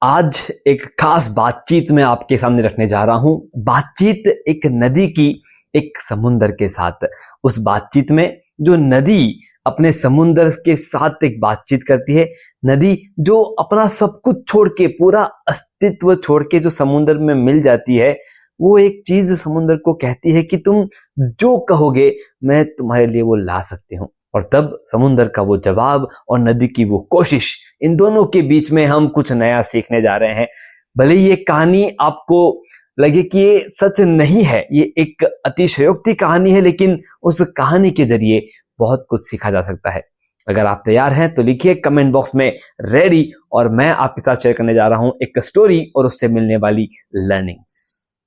आज एक खास बातचीत मैं आपके सामने रखने जा रहा हूं। बातचीत एक नदी की एक समुंदर के साथ। उस बातचीत में जो नदी अपने समुंदर के साथ एक बातचीत करती है, नदी जो अपना सब कुछ छोड़ के, पूरा अस्तित्व छोड़ के जो समुंदर में मिल जाती है, वो एक चीज समुंदर को कहती है कि तुम जो कहोगे मैं तुम्हारे लिए वो ला सकती हूँ। और तब समुंदर का वो जवाब और नदी की वो कोशिश, इन दोनों के बीच में हम कुछ नया सीखने जा रहे हैं। भले ही ये कहानी आपको लगे कि ये सच नहीं है, ये एक अतिशयोक्ति कहानी है, लेकिन उस कहानी के जरिए बहुत कुछ सीखा जा सकता है। अगर आप तैयार हैं तो लिखिए कमेंट बॉक्स में रेडी, और मैं आपके साथ शेयर करने जा रहा हूं एक स्टोरी और उससे मिलने वाली लर्निंग्स।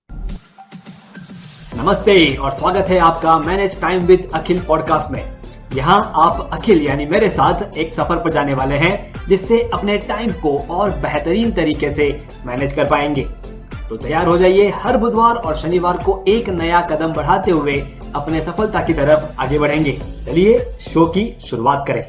नमस्ते और स्वागत है आपका manage time with Akhil podcast में। यहाँ आप अखिल यानी मेरे साथ एक सफर पर जाने वाले हैं, जिससे अपने टाइम को और बेहतरीन तरीके से मैनेज कर पाएंगे। तो तैयार हो जाइए, हर बुधवार और शनिवार को एक नया कदम बढ़ाते हुए अपने सफलता की तरफ आगे बढ़ेंगे। चलिए शो की शुरुआत करें।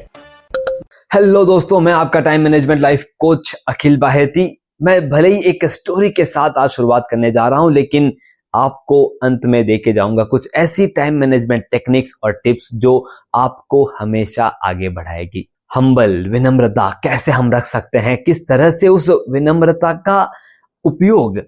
हेलो दोस्तों, मैं आपका टाइम मैनेजमेंट लाइफ कोच अखिल बाहेती। मैं भले ही एक स्टोरी के साथ आज शुरुआत करने जा रहा हूं, लेकिन आपको अंत में देके जाऊंगा कुछ ऐसी टाइम मैनेजमेंट टेक्निक्स और टिप्स जो आपको हमेशा आगे बढ़ाएगी। हम्बल, विनम्रता कैसे हम रख सकते हैं, किस तरह से उस विनम्रता का उपयोग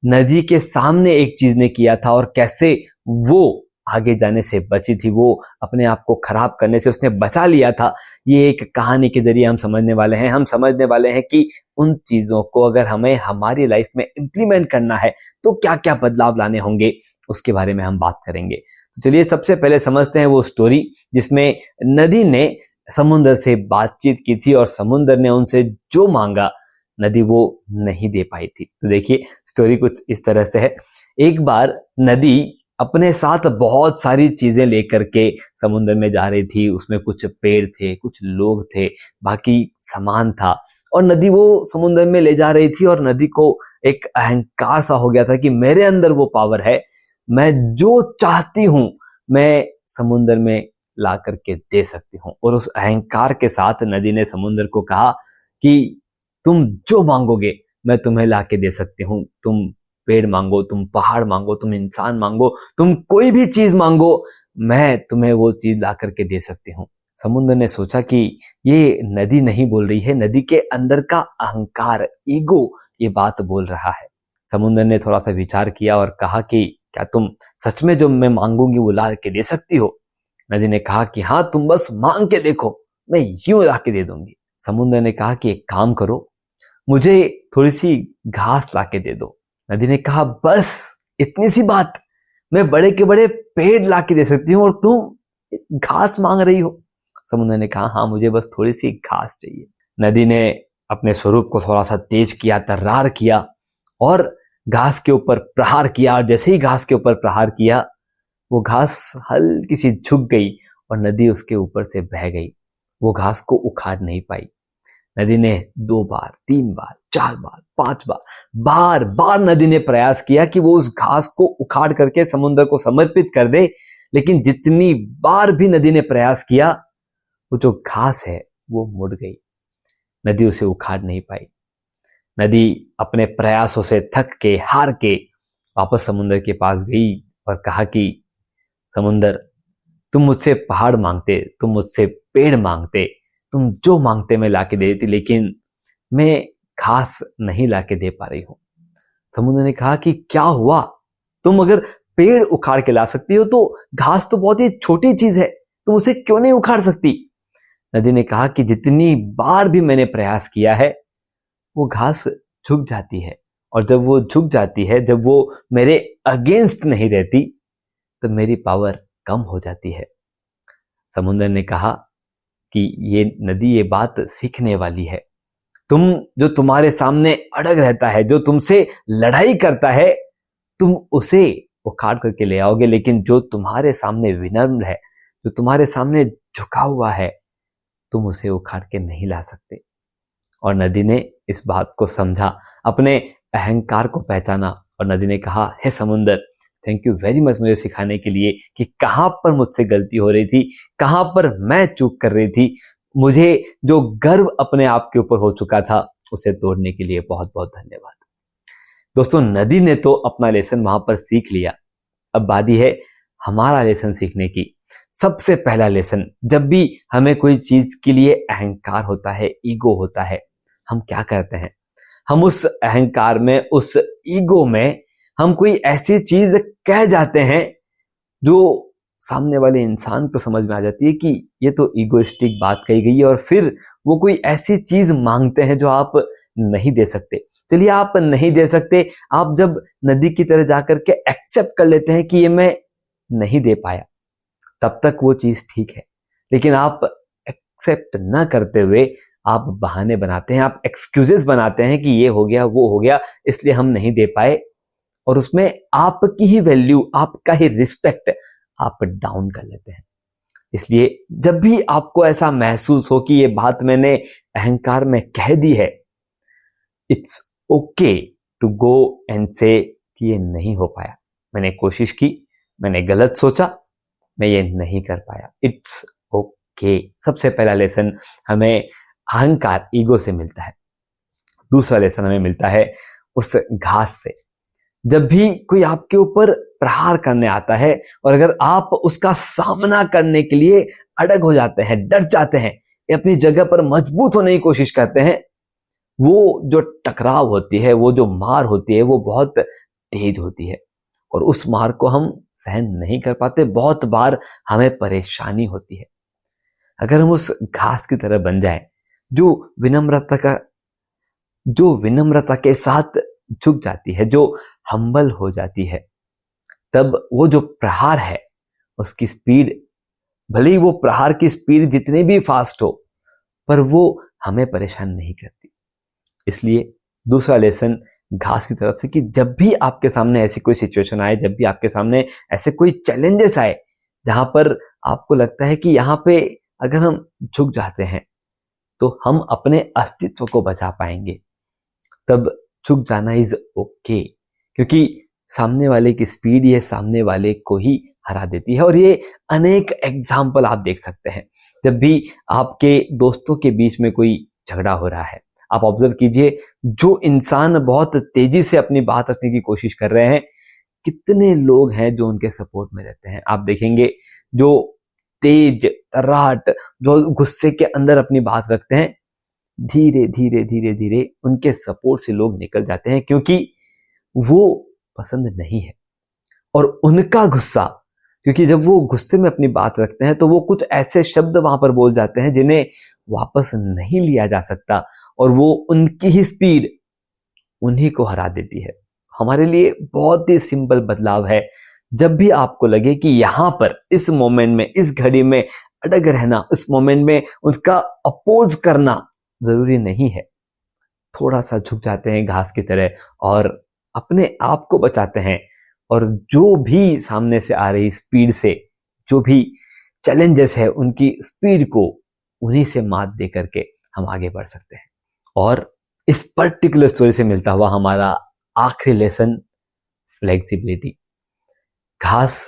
नदी के सामने एक चीज ने किया था और कैसे वो आगे जाने से बची थी, वो अपने आप को खराब करने से उसने बचा लिया था। ये एक कहानी के जरिए हम समझने वाले हैं। हम समझने वाले हैं कि उन चीजों को अगर हमें हमारी लाइफ में इंप्लीमेंट करना है तो क्या क्या बदलाव लाने होंगे, उसके बारे में हम बात करेंगे। तो चलिए सबसे पहले समझते हैं वो स्टोरी जिसमें नदी ने समुंदर से बातचीत की थी और समुंदर ने उनसे जो मांगा नदी वो नहीं दे पाई थी। तो देखिए स्टोरी कुछ इस तरह से है। एक बार नदी अपने साथ बहुत सारी चीजें लेकर के समुद्र में जा रही थी। उसमें कुछ पेड़ थे, कुछ लोग थे, बाकी सामान था, और नदी वो समुद्र में ले जा रही थी। और नदी को एक अहंकार सा हो गया था कि मेरे अंदर वो पावर है, मैं जो चाहती हूं मैं समुद्र में ला करके दे सकती हूँ। और उस अहंकार के साथ नदी ने समुद्र को कहा कि तुम जो मांगोगे मैं तुम्हें ला के दे सकती हूँ। तुम पेड़ मांगो, तुम पहाड़ मांगो, तुम इंसान मांगो, तुम कोई भी चीज मांगो, मैं तुम्हें वो चीज ला करके दे सकती हूँ। समुद्र ने सोचा कि ये नदी नहीं बोल रही है, नदी के अंदर का अहंकार, ईगो ये बात बोल रहा है। समुद्र ने थोड़ा सा विचार किया और कहा कि क्या तुम सच में जो मैं मांगूंगी वो ला के दे सकती हो? नदी ने कहा कि हाँ, तुम बस मांग के देखो, मैं यूं ला के दे दूंगी। समुद्र ने कहा कि एक काम करो, मुझे थोड़ी सी घास ला के दे दो। नदी ने कहा बस इतनी सी बात, मैं बड़े के बड़े पेड़ ला के दे सकती हूँ और तुम घास मांग रही हो। समुद्र ने कहा हाँ, मुझे बस थोड़ी सी घास चाहिए। नदी ने अपने स्वरूप को थोड़ा सा तेज किया, तर्रार किया और घास के ऊपर प्रहार किया। और जैसे ही घास के ऊपर प्रहार किया, वो घास हल्की सी झुक गई और नदी उसके ऊपर से बह गई। वो घास को उखाड़ नहीं पाई। नदी ने 2 बार, 3 बार, 4 बार, 5 बार, बार बार नदी ने प्रयास किया कि वो उस घास को उखाड़ करके समुद्र को समर्पित कर दे, लेकिन जितनी बार भी नदी ने प्रयास किया, वो जो घास है वो मुड़ गई। नदी उसे उखाड़ नहीं पाई। नदी अपने प्रयासों से थक के, हार के वापस समुद्र के पास गई और कहा कि समुद्र, तुम मुझसे पहाड़ मांगते, तुम मुझसे पेड़ मांगते, तुम जो मांगते मैं लाके दे देती, लेकिन मैं घास नहीं लाके दे पा रही हूं। समुद्र ने कहा कि क्या हुआ, तुम अगर पेड़ उखाड़ के ला सकती हो तो घास तो बहुत ही छोटी चीज है, तुम उसे क्यों नहीं उखाड़ सकती? नदी ने कहा कि जितनी बार भी मैंने प्रयास किया है, वो घास झुक जाती है, और जब वो झुक जाती है, जब वो मेरे अगेंस्ट नहीं रहती, तो मेरी पावर कम हो जाती है। समुद्र ने कहा कि ये नदी ये बात सीखने वाली है। तुम जो तुम्हारे सामने अड़ग रहता है, जो तुमसे लड़ाई करता है, तुम उसे उखाड़ करके ले आओगे, लेकिन जो तुम्हारे सामने विनम्र है, जो तुम्हारे सामने झुका हुआ है, तुम उसे उखाड़ के नहीं ला सकते। और नदी ने इस बात को समझा, अपने अहंकार को पहचाना, और नदी ने कहा हे समुद्र, थैंक यू वेरी मच मुझे सिखाने के लिए कि कहाँ पर मुझसे गलती हो रही थी, कहाँ पर मैं चूक कर रही थी। मुझे जो गर्व अपने आप के ऊपर हो चुका था, उसे तोड़ने के लिए बहुत बहुत धन्यवाद। दोस्तों, नदी ने तो अपना लेसन वहां पर सीख लिया, अब बारी है हमारा लेसन सीखने की। सबसे पहला लेसन, जब भी हमें कोई चीज के लिए अहंकार होता है, ईगो होता है, हम क्या करते हैं? हम उस अहंकार में, उस ईगो में हम कोई ऐसी चीज कह जाते हैं जो सामने वाले इंसान को समझ में आ जाती है कि ये तो ईगोइस्टिक बात कही गई है, और फिर वो कोई ऐसी चीज मांगते हैं जो आप नहीं दे सकते। चलिए, आप नहीं दे सकते, आप जब नदी की तरह जाकर के एक्सेप्ट कर लेते हैं कि ये मैं नहीं दे पाया, तब तक वो चीज ठीक है। लेकिन आप एक्सेप्ट ना करते हुए आप बहाने बनाते हैं, आप एक्सक्यूजेस बनाते हैं कि ये हो गया, वो हो गया, इसलिए हम नहीं दे पाए, और उसमें आपकी ही वैल्यू, आपका ही रिस्पेक्ट आप डाउन कर लेते हैं। इसलिए जब भी आपको ऐसा महसूस हो कि ये बात मैंने अहंकार में कह दी है, it's okay to go and say कि ये नहीं हो पाया, मैंने कोशिश की, मैंने गलत सोचा, मैं ये नहीं कर पाया, इट्स ओके। सबसे पहला लेसन हमें अहंकार, ईगो से मिलता है। दूसरा लेसन हमें मिलता है उस घास से। जब भी कोई आपके ऊपर प्रहार करने आता है और अगर आप उसका सामना करने के लिए अड़ग हो जाते हैं, डर जाते हैं, अपनी जगह पर मजबूत होने की कोशिश करते हैं, वो जो टकराव होती है, वो जो मार होती है, वो बहुत तेज होती है और उस मार को हम सहन नहीं कर पाते। बहुत बार हमें परेशानी होती है। अगर हम उस घास की तरह बन जाएं जो विनम्रता के साथ झुक जाती है, जो हम्बल हो जाती है, तब वो जो प्रहार है उसकी स्पीड, भले ही वो प्रहार की स्पीड जितनी भी फास्ट हो, पर वो हमें परेशान नहीं करती। इसलिए दूसरा लेसन घास की तरफ से कि जब भी आपके सामने ऐसी कोई सिचुएशन आए, जब भी आपके सामने ऐसे कोई चैलेंजेस आए जहां पर आपको लगता है कि यहां पे अगर हम झुक जाते हैं तो हम अपने अस्तित्व को बचा पाएंगे, तब झुक जाना इज ओके, क्योंकि सामने वाले की स्पीड ये सामने वाले को ही हरा देती है। और ये अनेक एग्जाम्पल आप देख सकते हैं। जब भी आपके दोस्तों के बीच में कोई झगड़ा हो रहा है, आप ऑब्जर्व कीजिए, जो इंसान बहुत तेजी से अपनी बात रखने की कोशिश कर रहे हैं, कितने लोग हैं जो उनके सपोर्ट में रहते हैं। आप देखेंगे जो तेज तर्राट, जो गुस्से के अंदर अपनी बात रखते हैं, धीरे धीरे धीरे धीरे उनके सपोर्ट से लोग निकल जाते हैं, क्योंकि वो पसंद नहीं है। और उनका गुस्सा, क्योंकि जब वो गुस्से में अपनी बात रखते हैं तो वो कुछ ऐसे शब्द वहां पर बोल जाते हैं जिन्हें वापस नहीं लिया जा सकता, और वो उनकी ही स्पीड उन्हीं को हरा देती है। हमारे लिए बहुत ही सिंपल बदलाव है। जब भी आपको लगे कि यहां पर इस मोमेंट में, इस घड़ी में अड़ग रहना, इस मोमेंट में उसका अपोज करना जरूरी नहीं है, थोड़ा सा झुक जाते हैं घास की तरह और अपने आप को बचाते हैं, और जो भी सामने से आ रही स्पीड से, जो भी चैलेंजेस है, उनकी स्पीड को उन्हीं से मात दे करके हम आगे बढ़ सकते हैं। और इस पर्टिकुलर स्टोरी से मिलता हुआ हमारा आखिरी लेसन, फ्लेक्सिबिलिटी। घास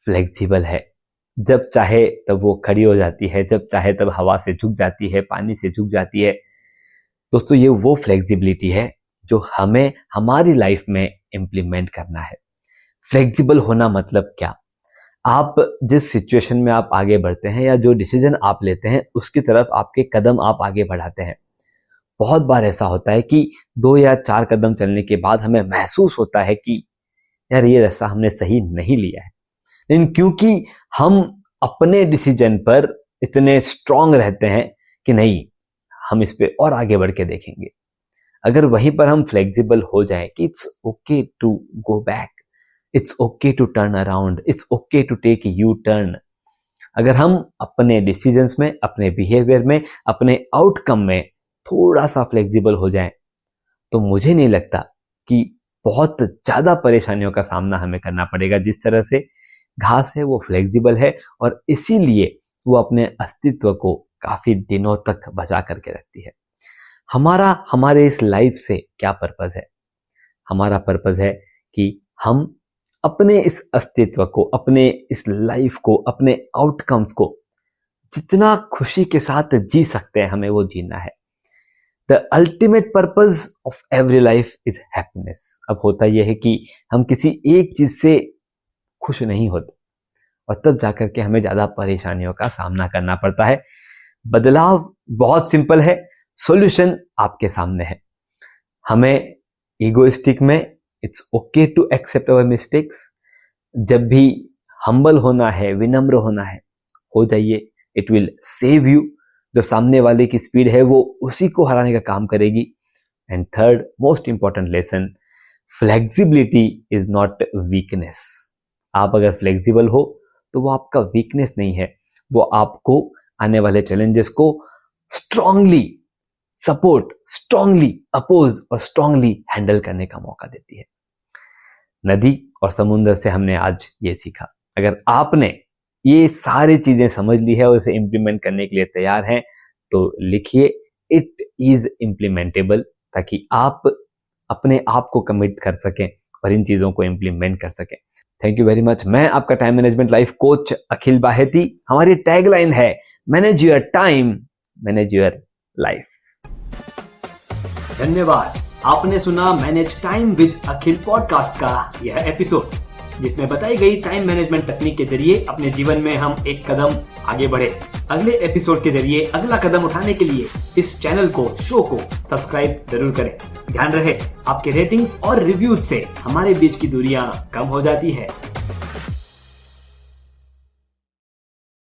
फ्लेक्सिबल है, जब चाहे तब वो खड़ी हो जाती है, जब चाहे तब हवा से झुक जाती है, पानी से झुक जाती है। दोस्तों, ये वो फ्लेक्सिबिलिटी है जो हमें हमारी लाइफ में इंप्लीमेंट करना है। फ्लेक्सिबल होना मतलब क्या? आप जिस सिचुएशन में आप आगे बढ़ते हैं या जो डिसीजन आप लेते हैं, उसकी तरफ आपके कदम आप आगे बढ़ाते हैं। बहुत बार ऐसा होता है कि 2 या 4 कदम चलने के बाद हमें महसूस होता है कि यार, ये रास्ता हमने सही नहीं लिया है। लेकिन क्योंकि हम अपने डिसीजन पर इतने स्ट्रांग रहते हैं कि नहीं, हम इस पे और आगे बढ़ के देखेंगे। अगर वहीं पर हम फ्लेक्सिबल हो जाएं कि it's okay to go back, it's okay to turn around, it's okay to take U turn, अगर हम अपने डिसीजंस में, अपने बिहेवियर में, अपने आउटकम में थोड़ा सा फ्लेक्सिबल हो जाएं, तो मुझे नहीं लगता कि बहुत ज्यादा परेशानियों का सामना हमें करना पड़ेगा। जिस तरह से घास है वो फ्लेक्सिबल है, और इसीलिए वो अपने अस्तित्व को काफी दिनों तक बचा करके रखती है। हमारे इस लाइफ से क्या पर्पस है? हमारा पर्पस है कि हम अपने इस अस्तित्व को, अपने इस लाइफ को, अपने आउटकम्स को जितना खुशी के साथ जी सकते हैं, हमें वो जीना है। The ultimate purpose of every life is happiness. अब होता यह है कि हम किसी एक चीज से खुश नहीं होते और तब जाकर के हमें ज्यादा परेशानियों का सामना करना पड़ता है। बदलाव बहुत सिंपल है, सॉल्यूशन आपके सामने है। हमें ईगोइस्टिक में it's okay to accept our mistakes. जब भी हम्बल होना है, विनम्र होना है, हो जाइए, इट विल सेव यू। जो सामने वाले की स्पीड है वो उसी को हराने का काम करेगी। And third most important lesson, flexibility is not weakness. आप अगर फ्लेक्सिबल हो तो वो आपका वीकनेस नहीं है, वो आपको आने वाले चैलेंजेस को स्ट्रांगली सपोर्ट, स्ट्रांगली अपोज और स्ट्रांगली हैंडल करने का मौका देती है। नदी और समुद्र से हमने आज ये सीखा। अगर आपने ये सारी चीजें समझ ली है और इसे इंप्लीमेंट करने के लिए तैयार हैं तो लिखिए इट इज इम्प्लीमेंटेबल, ताकि आप अपने आप को कमिट कर सकें और इन चीजों को इंप्लीमेंट कर सकें। Thank you very much. मैं आपका टाइम मैनेजमेंट लाइफ कोच अखिल बाहेती। हमारी टैगलाइन है manage your time, manage your life. धन्यवाद। आपने सुना manage time with Akhil podcast का यह एपिसोड, जिसमें बताई गई टाइम मैनेजमेंट तकनीक के जरिए अपने जीवन में हम एक कदम आगे बढ़े। अगले एपिसोड के जरिए अगला कदम उठाने के लिए इस चैनल को, शो को सब्सक्राइब जरूर करें। ध्यान रहे, आपके रेटिंग्स और रिव्यूज से हमारे बीच की दूरियां कम हो जाती है।